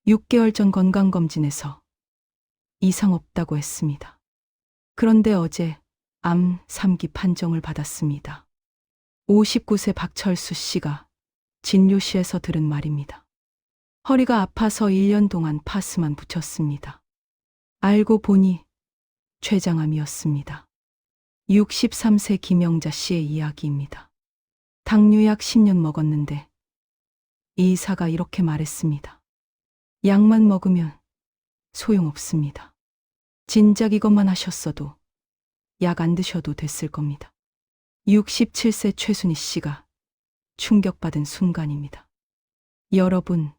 6개월 전 건강검진에서 이상 없다고 했습니다. 그런데 어제 암 3기 판정을 받았습니다. 59세 박철수 씨가 진료실에서 들은 말입니다. 허리가 아파서 1년 동안 파스만 붙였습니다. 알고 보니 췌장암이었습니다. 63세 김영자 씨의 이야기입니다. 당뇨약 10년 먹었는데 의사가 이렇게 말했습니다. 약만 먹으면 소용없습니다. 진작 이것만 하셨어도 약 안 드셔도 됐을 겁니다. 67세 최순희 씨가 충격받은 순간입니다. 여러분,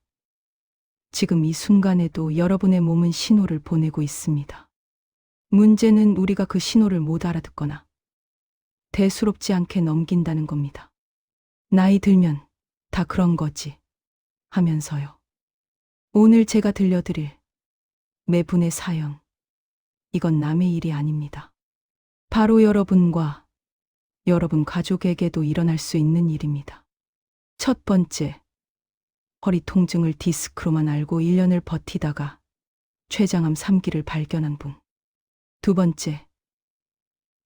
지금 이 순간에도 여러분의 몸은 신호를 보내고 있습니다. 문제는 우리가 그 신호를 못 알아듣거나 대수롭지 않게 넘긴다는 겁니다. 나이 들면 다 그런 거지 하면서요. 오늘 제가 들려드릴 매분의 사연, 이건 남의 일이 아닙니다. 바로 여러분과 여러분 가족에게도 일어날 수 있는 일입니다. 첫 번째, 허리 통증을 디스크로만 알고 1년을 버티다가 췌장암 3기를 발견한 분. 두 번째,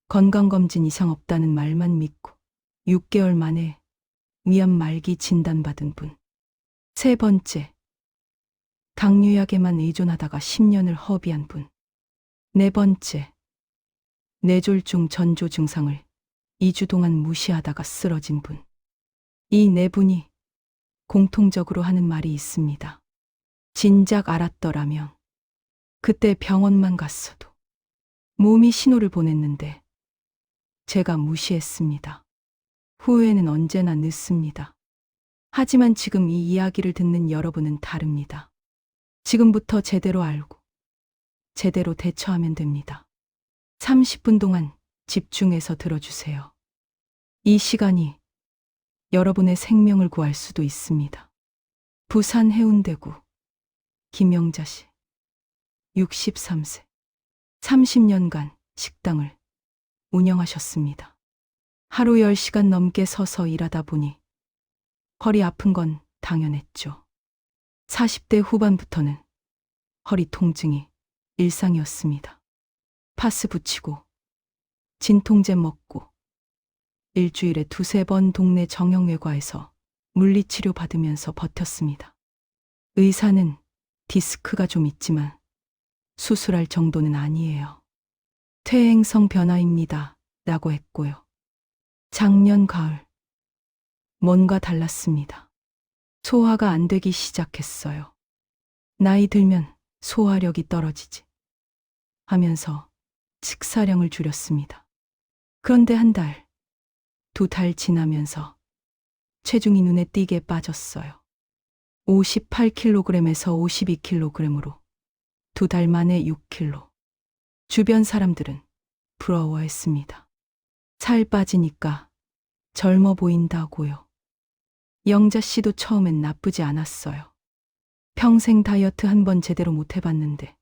건강검진 이상 없다는 말만 믿고 6개월 만에 위암 말기 진단받은 분. 세 번째, 당뇨약에만 의존하다가 10년을 허비한 분. 네 번째, 뇌졸중 전조 증상을 2주 동안 무시하다가 쓰러진 분. 이 네 분이 공통적으로 하는 말이 있습니다. 진작 알았더라면 그때 병원만 갔어도. 몸이 신호를 보냈는데 제가 무시했습니다. 후회는 언제나 늦습니다. 하지만 지금 이 이야기를 듣는 여러분은 다릅니다. 지금부터 제대로 알고 제대로 대처하면 됩니다. 30분 동안 집중해서 들어주세요. 이 시간이 여러분의 생명을 구할 수도 있습니다. 부산 해운대구 김영자 씨, 63세, 30년간 식당을 운영하셨습니다. 하루 10시간 넘게 서서 일하다 보니 허리 아픈 건 당연했죠. 40대 후반부터는 허리 통증이 일상이었습니다. 파스 붙이고 진통제 먹고 일주일에 2~3번 동네 정형외과에서 물리치료 받으면서 버텼습니다. 의사는 디스크가 좀 있지만 수술할 정도는 아니에요. 퇴행성 변화입니다. 라고 했고요. 작년 가을 뭔가 달랐습니다. 소화가 안 되기 시작했어요. 나이 들면 소화력이 떨어지지 하면서 식사량을 줄였습니다. 그런데 한 달, 2달 지나면서 체중이 눈에 띄게 빠졌어요. 58kg에서 52kg으로 2달 만에 6kg. 주변 사람들은 부러워했습니다. 살 빠지니까 젊어 보인다고요. 영자 씨도 처음엔 나쁘지 않았어요. 평생 다이어트 한 번 제대로 못 해봤는데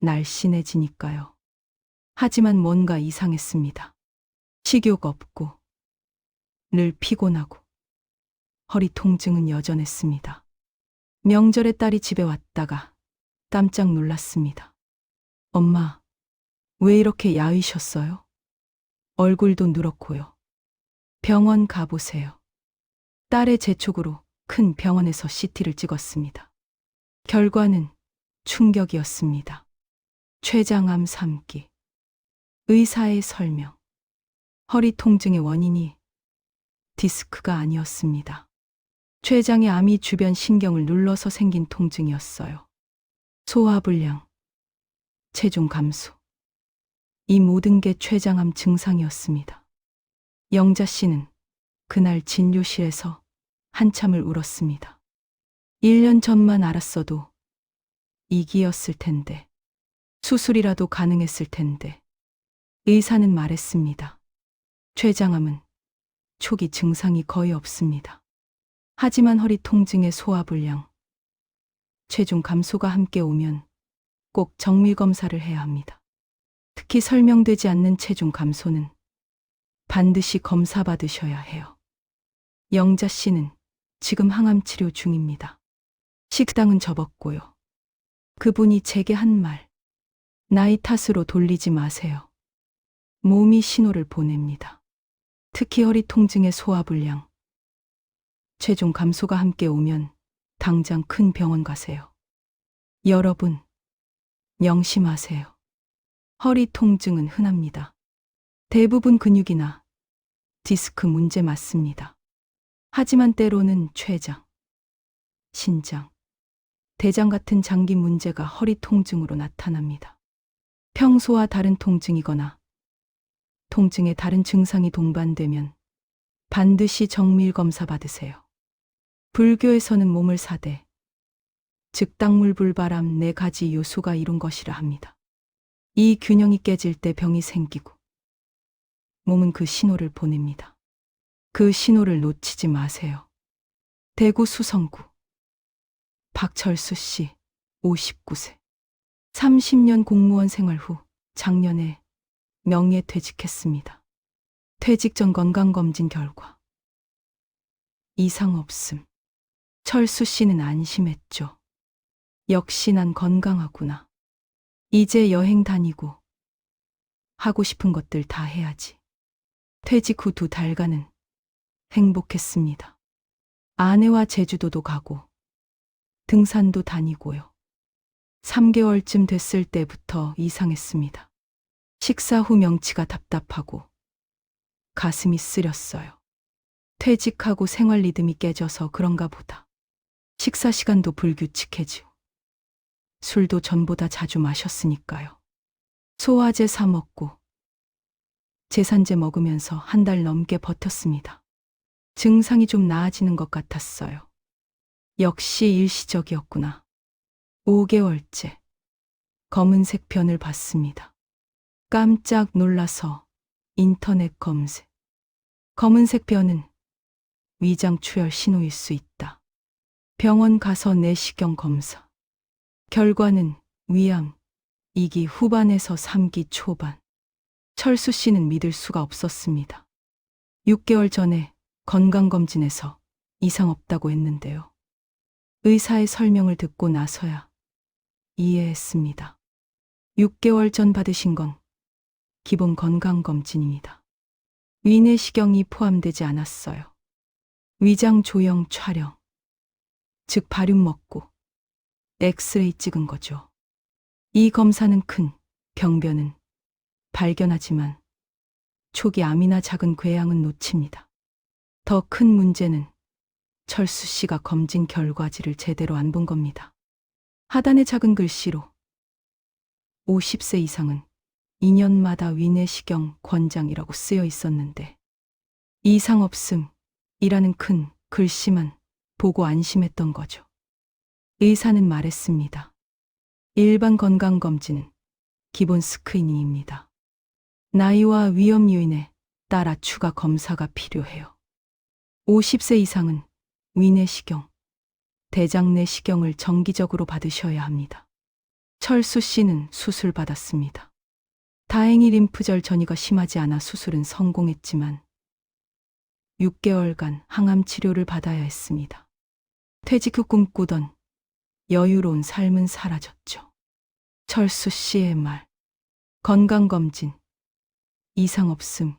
날씬해지니까요. 하지만 뭔가 이상했습니다. 식욕 없고 늘 피곤하고 허리 통증은 여전했습니다. 명절에 딸이 집에 왔다가 깜짝 놀랐습니다. 엄마, 왜 이렇게 야위셨어요? 얼굴도 누렇고요. 병원 가보세요. 딸의 재촉으로 큰 병원에서 CT를 찍었습니다. 결과는 충격이었습니다. 췌장암 3기. 의사의 설명. 허리 통증의 원인이 디스크가 아니었습니다. 췌장의 암이 주변 신경을 눌러서 생긴 통증이었어요. 소화불량, 체중 감소. 이 모든 게 췌장암 증상이었습니다. 영자 씨는 그날 진료실에서 한참을 울었습니다. 1년 전만 알았어도 이기였을 텐데, 수술이라도 가능했을 텐데. 의사는 말했습니다. 췌장암은 초기 증상이 거의 없습니다. 하지만 허리 통증의 소화불량, 체중 감소가 함께 오면 꼭 정밀 검사를 해야 합니다. 특히 설명되지 않는 체중 감소는 반드시 검사받으셔야 해요. 영자 씨는 지금 항암 치료 중입니다. 식당은 접었고요. 그분이 제게 한 말. 나이 탓으로 돌리지 마세요. 몸이 신호를 보냅니다. 특히 허리 통증의 소화불량, 체중 감소가 함께 오면 당장 큰 병원 가세요. 여러분, 명심하세요. 허리 통증은 흔합니다. 대부분 근육이나 디스크 문제 맞습니다. 하지만 때로는 췌장, 신장, 대장 같은 장기 문제가 허리 통증으로 나타납니다. 평소와 다른 통증이거나 통증에 다른 증상이 동반되면 반드시 정밀 검사 받으세요. 불교에서는 몸을 4대, 즉 땅물 불바람 4가지 요소가 이룬 것이라 합니다. 이 균형이 깨질 때 병이 생기고 몸은 그 신호를 보냅니다. 그 신호를 놓치지 마세요. 대구 수성구 박철수 씨 59세 30년 공무원 생활 후 작년에 명예퇴직했습니다. 퇴직 전 건강검진 결과 이상 없음. 철수 씨는 안심했죠. 역시 난 건강하구나. 이제 여행 다니고 하고 싶은 것들 다 해야지. 퇴직 후 2달간은 행복했습니다. 아내와 제주도도 가고 등산도 다니고요. 3개월쯤 됐을 때부터 이상했습니다. 식사 후 명치가 답답하고 가슴이 쓰렸어요. 퇴직하고 생활 리듬이 깨져서 그런가 보다. 식사 시간도 불규칙해지고 술도 전보다 자주 마셨으니까요. 소화제 사 먹고 제산제 먹으면서 1달 넘게 버텼습니다. 증상이 좀 나아지는 것 같았어요. 역시 일시적이었구나. 5개월째 검은색 변을 봤습니다. 깜짝 놀라서 인터넷 검색. 검은색 변은 위장출혈 신호일 수 있다. 병원 가서 내시경 검사. 결과는 위암 2기 후반에서 3기 초반. 철수 씨는 믿을 수가 없었습니다. 6개월 전에 건강검진에서 이상 없다고 했는데요. 의사의 설명을 듣고 나서야 이해했습니다. 6개월 전 받으신 건 기본 건강검진입니다. 위내시경이 포함되지 않았어요. 위장 조형 촬영, 즉 바륨 먹고 엑스레이 찍은 거죠. 이 검사는 큰 병변은 발견하지만 초기 암이나 작은 궤양은 놓칩니다. 더 큰 문제는 철수 씨가 검진 결과지를 제대로 안 본 겁니다. 하단의 작은 글씨로 50세 이상은 2년마다 위내시경 권장이라고 쓰여 있었는데 이상 없음이라는 큰 글씨만 보고 안심했던 거죠. 의사는 말했습니다. 일반 건강검진은 기본 스크리닝입니다. 나이와 위험 요인에 따라 추가 검사가 필요해요. 50세 이상은 위내시경, 대장내시경을 정기적으로 받으셔야 합니다. 철수 씨는 수술 받았습니다. 다행히 림프절 전이가 심하지 않아 수술은 성공했지만 6개월간 항암 치료를 받아야 했습니다. 퇴직 후 꿈꾸던 여유로운 삶은 사라졌죠. 철수 씨의 말, 건강검진, 이상 없음이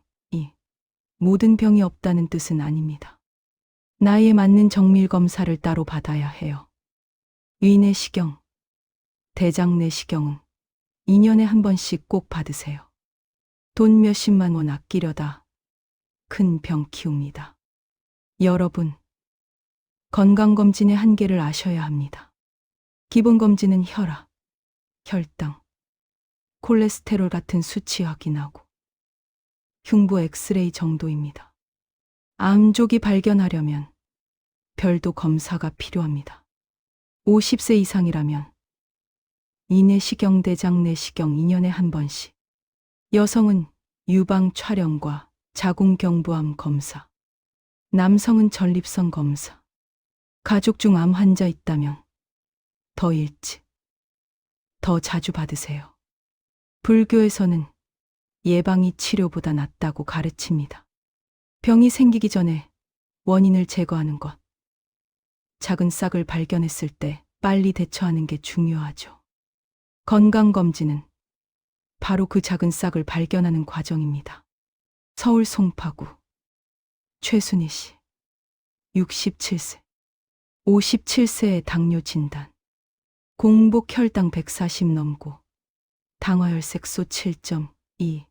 모든 병이 없다는 뜻은 아닙니다. 나이에 맞는 정밀 검사를 따로 받아야 해요. 위내시경, 대장내시경은 2년에 한 번씩 꼭 받으세요. 돈 몇십만 원 아끼려다 큰 병 키웁니다. 여러분, 건강검진의 한계를 아셔야 합니다. 기본검진은 혈압, 혈당, 콜레스테롤 같은 수치 확인하고 흉부 엑스레이 정도입니다. 암조기 발견하려면 별도 검사가 필요합니다. 50세 이상이라면 이내시경, 대장내시경 2년에 한 번씩. 여성은 유방 촬영과 자궁경부암 검사, 남성은 전립선 검사. 가족 중 암 환자 있다면 더 일찍, 더 자주 받으세요. 불교에서는 예방이 치료보다 낫다고 가르칩니다. 병이 생기기 전에 원인을 제거하는 것. 작은 싹을 발견했을 때 빨리 대처하는 게 중요하죠. 건강검진은 바로 그 작은 싹을 발견하는 과정입니다. 서울 송파구 최순희 씨 67세 57세의 당뇨 진단 공복 혈당 140 넘고 당화혈색소 7.2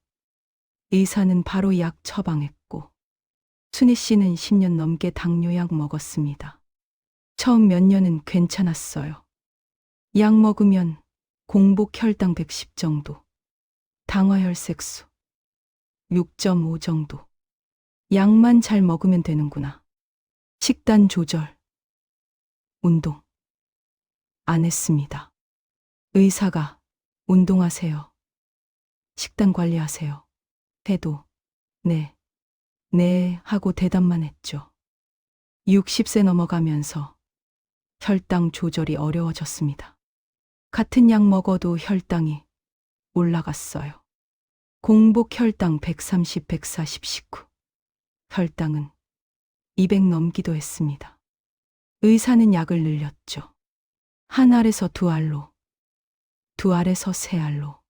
의사는 바로 약 처방했고 순희 씨는 10년 넘게 당뇨약 먹었습니다. 처음 몇 년은 괜찮았어요. 약 먹으면 공복 혈당 110 정도, 당화혈색소 6.5 정도. 약만 잘 먹으면 되는구나. 식단 조절, 운동 안 했습니다. 의사가 운동하세요. 식단 관리하세요. 해도 네 하고 대답만 했죠. 60세 넘어가면서 혈당 조절이 어려워졌습니다. 같은 약 먹어도 혈당이 올라갔어요. 공복 혈당 130, 140, 19. 혈당은 200 넘기도 했습니다. 의사는 약을 늘렸죠. 한 알에서 두 알로, 두 알에서 세 알로.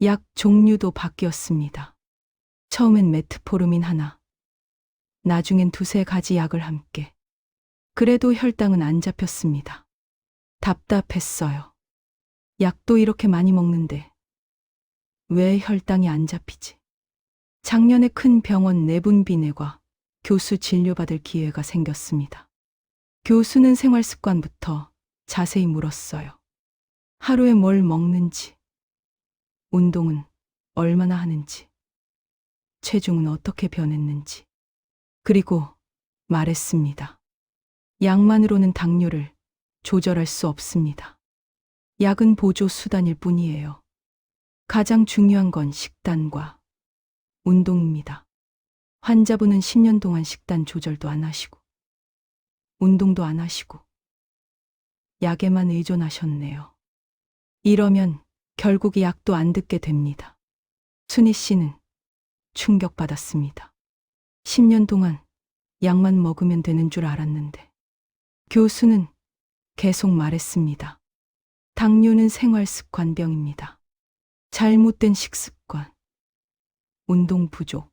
약 종류도 바뀌었습니다. 처음엔 메트포르민 하나, 나중엔 두세 가지 약을 함께. 그래도 혈당은 안 잡혔습니다. 답답했어요. 약도 이렇게 많이 먹는데 왜 혈당이 안 잡히지? 작년에 큰 병원 내분비내과 교수 진료받을 기회가 생겼습니다. 교수는 생활 습관부터 자세히 물었어요. 하루에 뭘 먹는지, 운동은 얼마나 하는지, 체중은 어떻게 변했는지, 그리고 말했습니다. 약만으로는 당뇨를 조절할 수 없습니다. 약은 보조 수단일 뿐이에요. 가장 중요한 건 식단과 운동입니다. 환자분은 10년 동안 식단 조절도 안 하시고, 운동도 안 하시고, 약에만 의존하셨네요. 이러면 결국 약도 안 듣게 됩니다. 순희 씨는 충격받았습니다. 10년 동안 약만 먹으면 되는 줄 알았는데. 교수는 계속 말했습니다. 당뇨는 생활 습관병입니다. 잘못된 식습관, 운동 부족,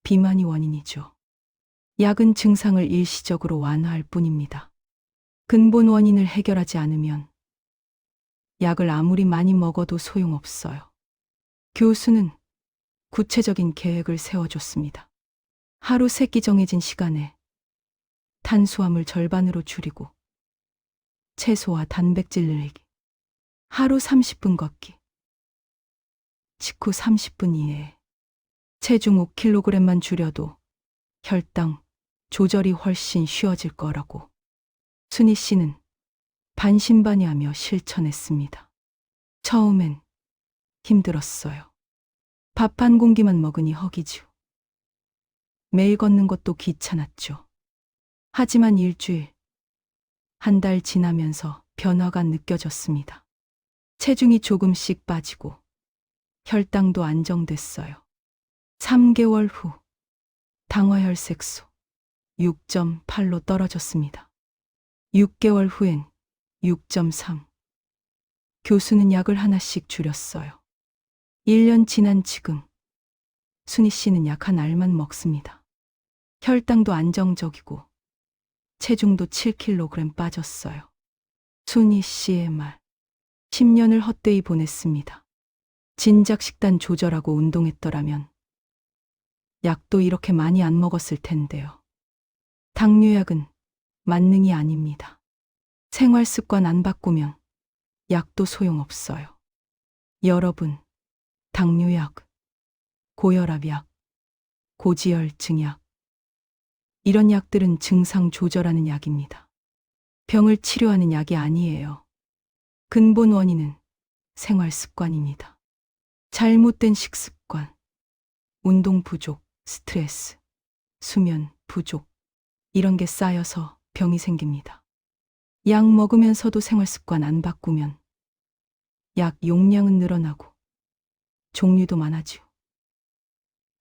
비만이 원인이죠. 약은 증상을 일시적으로 완화할 뿐입니다. 근본 원인을 해결하지 않으면 약을 아무리 많이 먹어도 소용없어요. 교수는 구체적인 계획을 세워줬습니다. 하루 3끼 정해진 시간에 탄수화물 절반으로 줄이고 채소와 단백질 늘리기. 하루 30분 걷기. 직후 30분 이내에 체중 5kg만 줄여도 혈당 조절이 훨씬 쉬워질 거라고 순희 씨는 반신반의하며 실천했습니다. 처음엔 힘들었어요. 밥 한 공기만 먹으니 허기지고 매일 걷는 것도 귀찮았죠. 하지만 일주일, 한 달 지나면서 변화가 느껴졌습니다. 체중이 조금씩 빠지고 혈당도 안정됐어요. 3개월 후 당화혈색소 6.8로 떨어졌습니다. 6개월 후엔 6.3. 교수는 약을 하나씩 줄였어요. 1년 지난 지금 순희 씨는 약 한 알만 먹습니다. 혈당도 안정적이고 체중도 7kg 빠졌어요. 순희 씨의 말. 10년을 헛되이 보냈습니다. 진작 식단 조절하고 운동했더라면 약도 이렇게 많이 안 먹었을 텐데요. 당뇨약은 만능이 아닙니다. 생활 습관 안 바꾸면 약도 소용없어요. 여러분, 당뇨약, 고혈압약, 고지혈증약, 이런 약들은 증상 조절하는 약입니다. 병을 치료하는 약이 아니에요. 근본 원인은 생활 습관입니다. 잘못된 식습관, 운동 부족, 스트레스, 수면 부족, 이런 게 쌓여서 병이 생깁니다. 약 먹으면서도 생활 습관 안 바꾸면 약 용량은 늘어나고 종류도 많아지고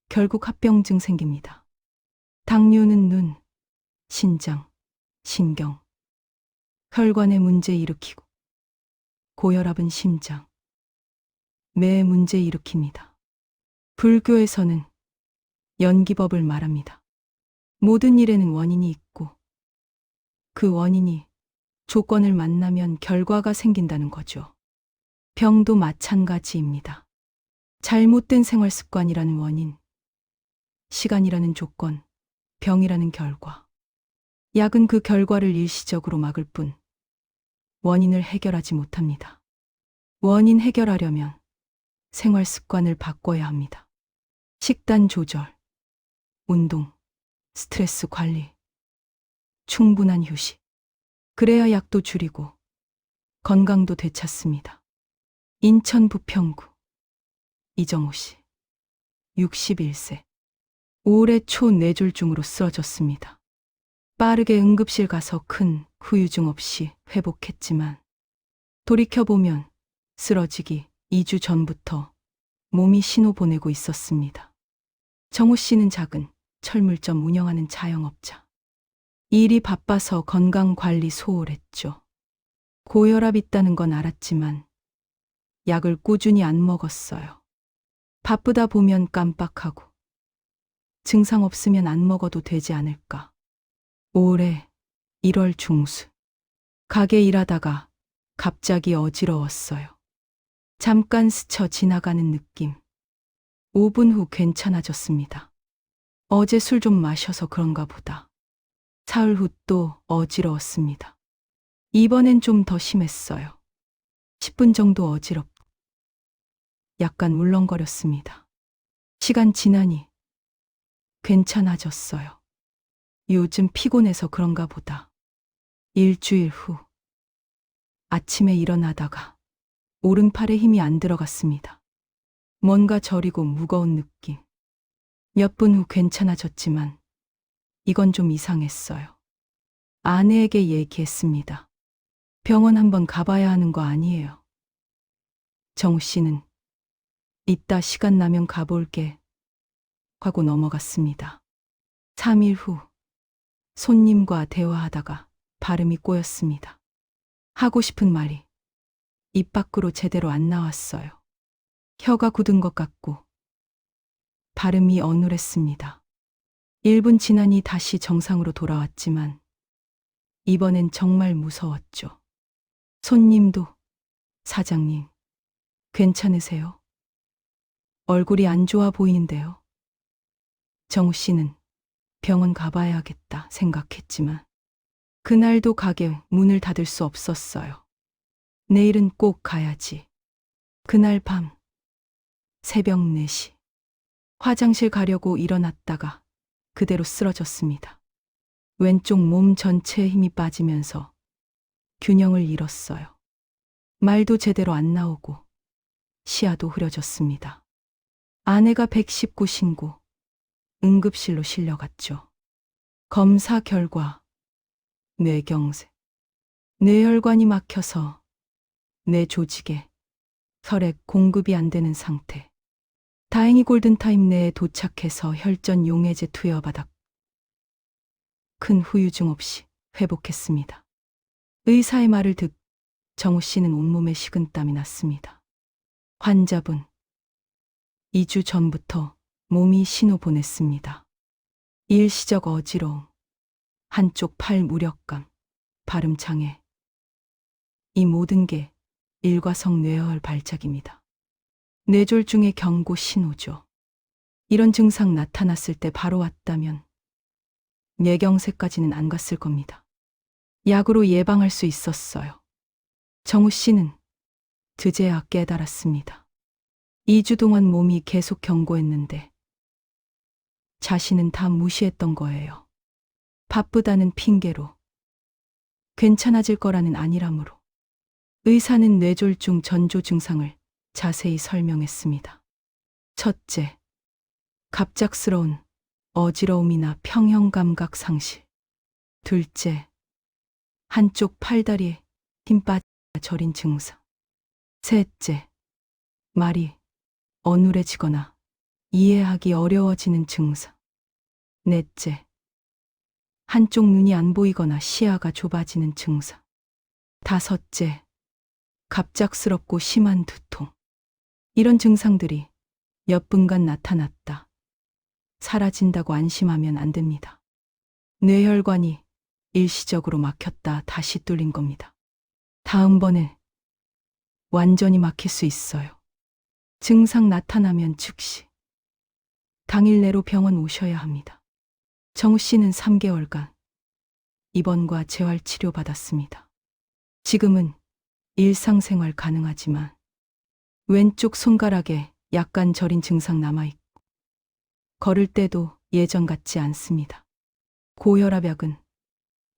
결국 합병증 생깁니다. 당뇨는 눈, 신장, 신경, 혈관에 문제 일으키고 고혈압은 심장, 뇌에 문제 일으킵니다. 불교에서는 연기법을 말합니다. 모든 일에는 원인이 있고 그 원인이 조건을 만나면 결과가 생긴다는 거죠. 병도 마찬가지입니다. 잘못된 생활 습관이라는 원인, 시간이라는 조건, 병이라는 결과. 약은 그 결과를 일시적으로 막을 뿐 원인을 해결하지 못합니다. 원인 해결하려면 생활 습관을 바꿔야 합니다. 식단 조절, 운동, 스트레스 관리, 충분한 휴식. 그래야 약도 줄이고 건강도 되찾습니다. 인천 부평구 이정호 씨, 61세. 올해 초 뇌졸중으로 쓰러졌습니다. 빠르게 응급실 가서 큰 후유증 없이 회복했지만 돌이켜보면 쓰러지기 2주 전부터 몸이 신호 보내고 있었습니다. 정호 씨는 작은 철물점 운영하는 자영업자. 일이 바빠서 건강관리 소홀했죠. 고혈압 있다는 건 알았지만 약을 꾸준히 안 먹었어요. 바쁘다 보면 깜빡하고 증상 없으면 안 먹어도 되지 않을까. 올해 1월 중순 가게 일하다가 갑자기 어지러웠어요. 잠깐 스쳐 지나가는 느낌. 5분 후 괜찮아졌습니다. 어제 술 좀 마셔서 그런가 보다. 사흘 후 또 어지러웠습니다. 이번엔 좀 더 심했어요. 10분 정도 어지럽고 약간 울렁거렸습니다. 시간 지나니 괜찮아졌어요. 요즘 피곤해서 그런가 보다. 일주일 후 아침에 일어나다가 오른팔에 힘이 안 들어갔습니다. 뭔가 저리고 무거운 느낌. 몇 분 후 괜찮아졌지만 이건 좀 이상했어요. 아내에게 얘기했습니다. 병원 한번 가봐야 하는 거 아니에요. 정우 씨는 이따 시간 나면 가볼게 하고 넘어갔습니다. 3일 후 손님과 대화하다가 발음이 꼬였습니다. 하고 싶은 말이 입 밖으로 제대로 안 나왔어요. 혀가 굳은 것 같고 발음이 어눌했습니다. 1분 지나니 다시 정상으로 돌아왔지만 이번엔 정말 무서웠죠. 손님도 사장님, 괜찮으세요? 얼굴이 안 좋아 보이는데요. 정우 씨는 병원 가봐야겠다 생각했지만 그날도 가게 문을 닫을 수 없었어요. 내일은 꼭 가야지. 그날 밤 새벽 4시 화장실 가려고 일어났다가 그대로 쓰러졌습니다. 왼쪽 몸 전체에 힘이 빠지면서 균형을 잃었어요. 말도 제대로 안 나오고 시야도 흐려졌습니다. 아내가 119 신고, 응급실로 실려갔죠. 검사 결과 뇌경색, 뇌혈관이 막혀서 뇌 조직에 혈액 공급이 안 되는 상태. 다행히 골든타임 내에 도착해서 혈전 용해제 투여받았고 큰 후유증 없이 회복했습니다. 의사의 말을 듣고 정우 씨는 온몸에 식은땀이 났습니다. 환자분, 2주 전부터 몸이 신호 보냈습니다. 일시적 어지러움, 한쪽 팔 무력감, 발음장애. 이 모든 게 일과성 뇌혈 발작입니다. 뇌졸중의 경고 신호죠. 이런 증상 나타났을 때 바로 왔다면 뇌경색까지는 안 갔을 겁니다. 약으로 예방할 수 있었어요. 정우 씨는 드제야 깨달았습니다. 2주 동안 몸이 계속 경고했는데 자신은 다 무시했던 거예요. 바쁘다는 핑계로, 괜찮아질 거라는 안일함으로. 의사는 뇌졸중 전조 증상을 자세히 설명했습니다. 첫째, 갑작스러운 어지러움이나 평형감각 상실. 둘째, 한쪽 팔다리에 힘 빠져 저린 증상. 셋째, 말이 어눌해지거나 이해하기 어려워지는 증상. 넷째, 한쪽 눈이 안 보이거나 시야가 좁아지는 증상. 다섯째, 갑작스럽고 심한 두통. 이런 증상들이 몇 분간 나타났다. 사라진다고 안심하면 안 됩니다. 뇌혈관이 일시적으로 막혔다 다시 뚫린 겁니다. 다음번엔 완전히 막힐 수 있어요. 증상 나타나면 즉시 당일 내로 병원 오셔야 합니다. 정우 씨는 3개월간 입원과 재활 치료 받았습니다. 지금은 일상생활 가능하지만 왼쪽 손가락에 약간 저린 증상 남아있고 걸을 때도 예전 같지 않습니다. 고혈압약은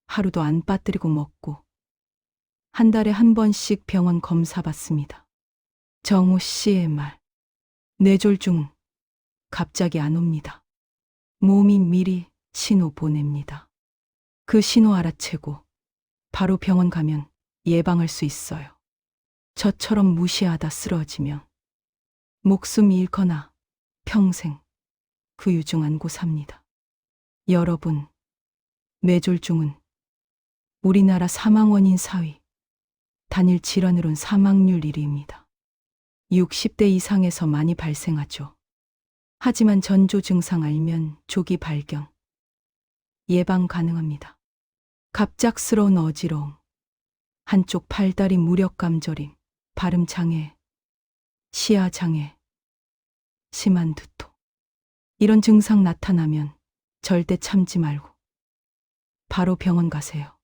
하루도 안 빠뜨리고 먹고 한 달에 한 번씩 병원 검사 받습니다. 정우 씨의 말. 뇌졸중 갑자기 안 옵니다. 몸이 미리 신호 보냅니다. 그 신호 알아채고 바로 병원 가면 예방할 수 있어요. 저처럼 무시하다 쓰러지면 목숨 잃거나 평생 그 유중 안고 삽니다. 여러분, 뇌졸중은 우리나라 사망 원인 4위, 단일 질환으론 사망률 1위입니다. 60대 이상에서 많이 발생하죠. 하지만 전조 증상 알면 조기 발견, 예방 가능합니다. 갑작스러운 어지러움, 한쪽 팔다리 무력 감저림, 발음 장애, 시야 장애, 심한 두통. 이런 증상 나타나면 절대 참지 말고 바로 병원 가세요.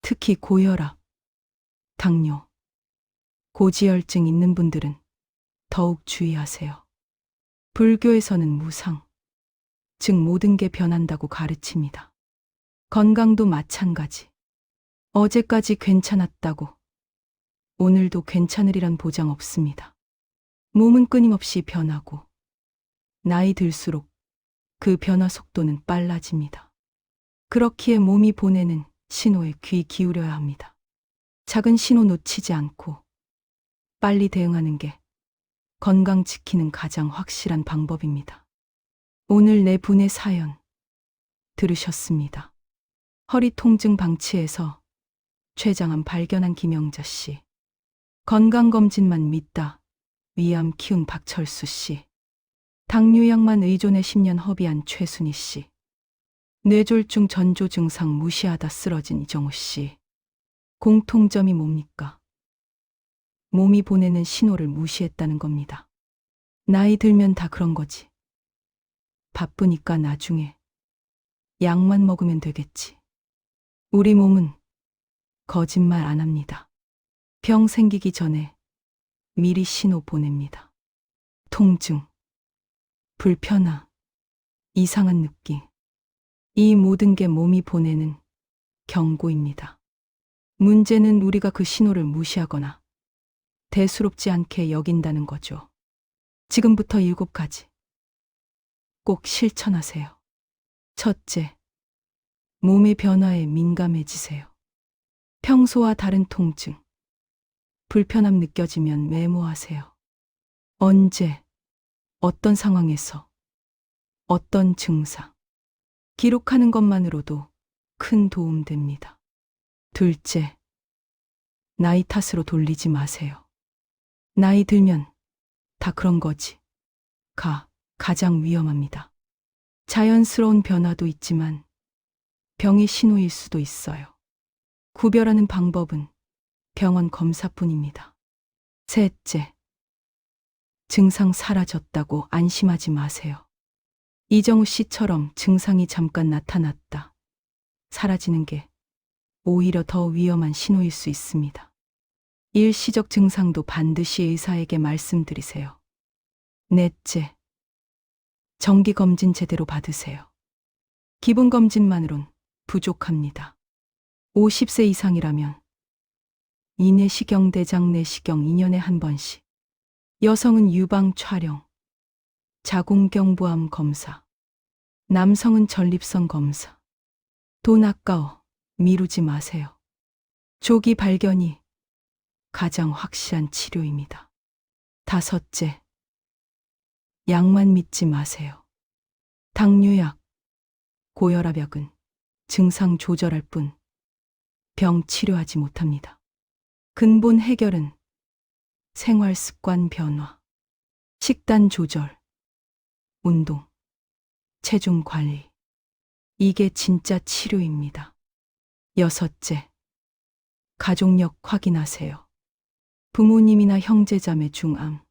특히 고혈압, 당뇨, 고지혈증 있는 분들은 더욱 주의하세요. 불교에서는 무상, 즉 모든 게 변한다고 가르칩니다. 건강도 마찬가지. 어제까지 괜찮았다고 오늘도 괜찮으리란 보장 없습니다. 몸은 끊임없이 변하고 나이 들수록 그 변화 속도는 빨라집니다. 그렇기에 몸이 보내는 신호에 귀 기울여야 합니다. 작은 신호 놓치지 않고 빨리 대응하는 게 건강 지키는 가장 확실한 방법입니다. 오늘 네 분의 사연 들으셨습니다. 허리 통증 방치에서 췌장암 발견한 김영자 씨, 건강검진만 믿다 위암 키운 박철수 씨, 당뇨약만 의존해 10년 허비한 최순희 씨, 뇌졸중 전조 증상 무시하다 쓰러진 이정우 씨. 공통점이 뭡니까? 몸이 보내는 신호를 무시했다는 겁니다. 나이 들면 다 그런 거지. 바쁘니까 나중에 약만 먹으면 되겠지. 우리 몸은 거짓말 안 합니다. 병 생기기 전에 미리 신호 보냅니다. 통증, 불편함, 이상한 느낌. 이 모든 게 몸이 보내는 경고입니다. 문제는 우리가 그 신호를 무시하거나 대수롭지 않게 여긴다는 거죠. 지금부터 7가지 꼭 실천하세요. 첫째, 몸의 변화에 민감해지세요. 평소와 다른 통증, 불편함 느껴지면 메모하세요. 언제, 어떤 상황에서, 어떤 증상. 기록하는 것만으로도 큰 도움 됩니다. 둘째, 나이 탓으로 돌리지 마세요. 나이 들면 다 그런 거지. 가장 위험합니다. 자연스러운 변화도 있지만 병의 신호일 수도 있어요. 구별하는 방법은 병원 검사뿐입니다. 셋째, 증상 사라졌다고 안심하지 마세요. 이정우 씨처럼 증상이 잠깐 나타났다 사라지는 게 오히려 더 위험한 신호일 수 있습니다. 일시적 증상도 반드시 의사에게 말씀드리세요. 넷째, 정기검진 제대로 받으세요. 기본검진만으론 부족합니다. 50세 이상이라면 이내시경, 대장 내시경 2년에 한 번씩, 여성은 유방 촬영, 자궁경부암 검사, 남성은 전립선 검사. 돈 아까워 미루지 마세요. 조기 발견이 가장 확실한 치료입니다. 다섯째, 약만 믿지 마세요. 당뇨약, 고혈압약은 증상 조절할 뿐 병 치료하지 못합니다. 근본 해결은 생활 습관 변화, 식단 조절, 운동, 체중 관리. 이게 진짜 치료입니다. 여섯째, 가족력 확인하세요. 부모님이나 형제자매 중암,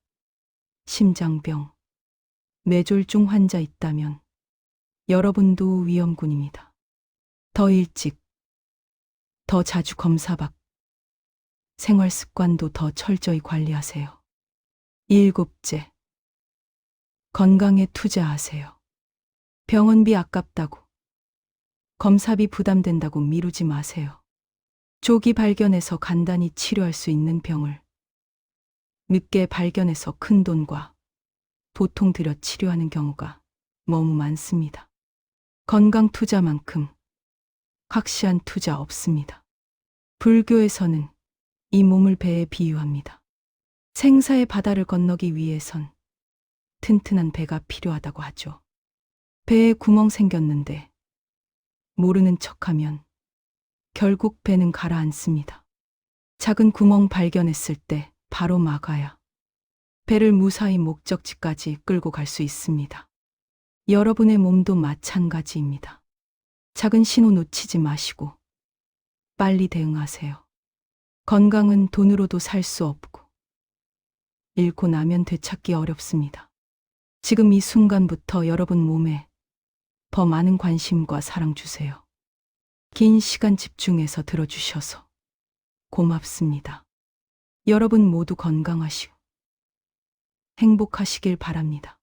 심장병, 뇌졸중 환자 있다면 여러분도 위험군입니다. 더 일찍, 더 자주 검사받고 생활 습관도 더 철저히 관리하세요. 일곱째, 건강에 투자하세요. 병원비 아깝다고, 검사비 부담된다고 미루지 마세요. 조기 발견해서 간단히 치료할 수 있는 병을 늦게 발견해서 큰 돈과 보통 들여 치료하는 경우가 너무 많습니다. 건강 투자만큼 확실한 투자 없습니다. 불교에서는 이 몸을 배에 비유합니다. 생사의 바다를 건너기 위해선 튼튼한 배가 필요하다고 하죠. 배에 구멍 생겼는데 모르는 척하면 결국 배는 가라앉습니다. 작은 구멍 발견했을 때 바로 막아야 배를 무사히 목적지까지 끌고 갈 수 있습니다. 여러분의 몸도 마찬가지입니다. 작은 신호 놓치지 마시고 빨리 대응하세요. 건강은 돈으로도 살 수 없고 잃고 나면 되찾기 어렵습니다. 지금 이 순간부터 여러분 몸에 더 많은 관심과 사랑 주세요. 긴 시간 집중해서 들어주셔서 고맙습니다. 여러분 모두 건강하시고 행복하시길 바랍니다.